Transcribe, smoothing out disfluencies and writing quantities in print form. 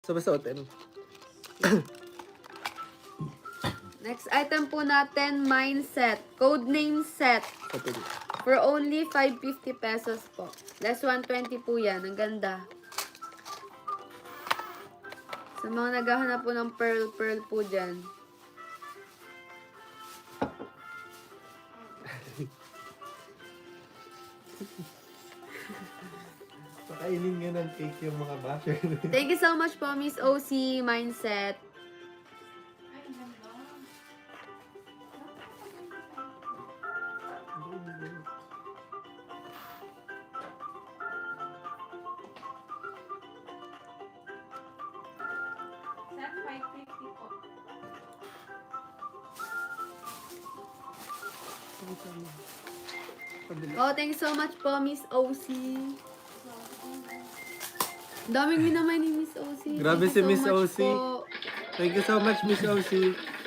Sabay-suotin. Next item po natin, mindset. Codename set. Suotin. For only 550 pesos po. Less 120 po yan. Ang ganda. Sa mga naghahanap po ng pearl po dyan. Pakainin nga ng cake yung mga basher. Thank you so much po, Miss OC Mindset. Set 550 po. Oh, thank you so much po, Miss OC. Daming minamay ni Miss OC. Grabe Thank you si Miss so much OC. po. Thank you so much, Miss OC.